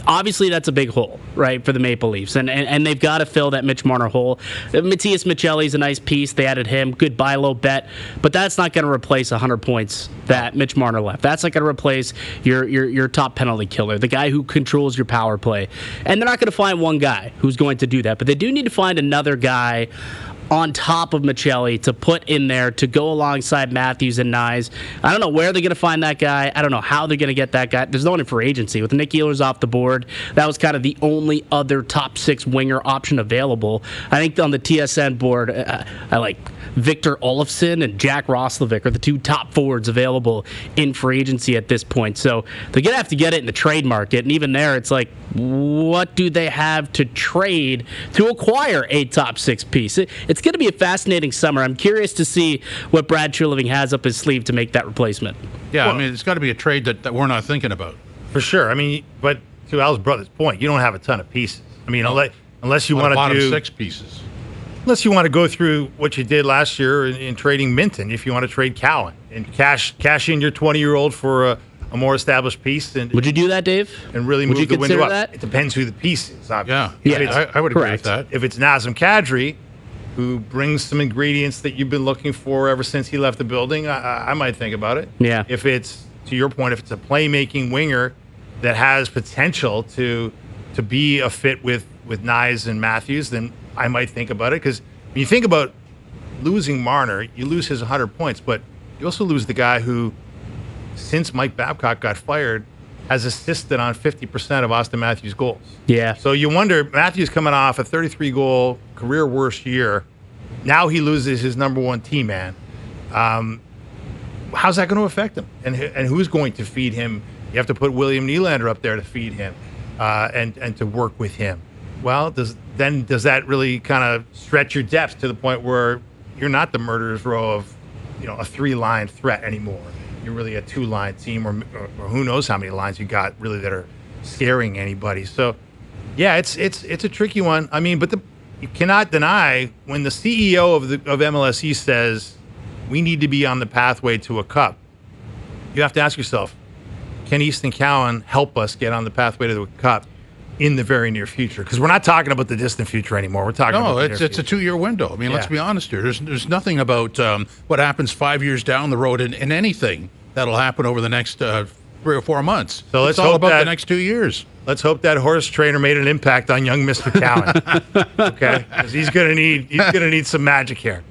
obviously that's a big hole, right, for the Maple Leafs, and they've got to fill that Mitch Marner hole. Matias Michelli's a nice piece. They added him, good buy low bet, but that's not going to replace 100 points that Mitch Marner left. That's not going to replace your top penalty killer, the guy who controls your power play. And they're not going to find one guy who's going to do that, but they do need to find another guy on top of Michelli to put in there to go alongside Matthews and Nyes. I don't know where they're going to find that guy. I don't know how they're going to get that guy. There's no one in free agency. With Nick Ehlers off the board, that was kind of the only other top 6 winger option available. I think on the TSN board, I like Victor Olofsson and Jack Roslovic are the 2 top forwards available in free agency at this point. So they're going to have to get it in the trade market. And even there, it's like, what do they have to trade to acquire a top 6 piece? It's going to be a fascinating summer. I'm curious to see what Brad Treliving has up his sleeve to make that replacement. Yeah, well, I mean, it's got to be a trade that we're not thinking about. For sure. I mean, but to Al's brother's point, you don't have a ton of pieces. I mean, unless you want to do 6 pieces. Unless you want to go through what you did last year in trading Minton, if you want to trade Cowan and cash in your 20-year-old for a more established piece. And would you do that, Dave? And really would move the window up? That? It depends who the piece is, obviously. Yeah, I would agree with that. If it's Nazem Kadri, who brings some ingredients that you've been looking for ever since he left the building, I might think about it. Yeah. If it's, to your point, if it's a playmaking winger that has potential to be a fit with Nyes and Matthews, then I might think about it. Because when you think about losing Marner, you lose his 100 points, but you also lose the guy who, since Mike Babcock got fired, has assisted on 50% of Austin Matthews' goals. Yeah. So you wonder, Matthews coming off a 33-goal career worst year, now he loses his number 1 team man. How's that going to affect him? And who's going to feed him? You have to put William Nylander up there to feed him and to work with him. Well, does that really kind of stretch your depth to the point where you're not the murderer's row of, a 3-line threat anymore? You're really a 2-line team, or who knows how many lines you got really that are scaring anybody. So, yeah, it's a tricky one. I mean, but you cannot deny when the CEO of MLSE says we need to be on the pathway to a cup. You have to ask yourself, can Easton Cowan help us get on the pathway to the cup in the very near future? Because we're not talking about the distant future anymore. We're talking about the near it's a 2-year window. I mean, let's be honest here. There's nothing about what happens 5 years down the road in anything that'll happen over the next 3 or 4 months. So it's all about the next 2 years. Let's hope that horse trainer made an impact on young Mr. Cowan. Okay, because he's gonna need some magic here.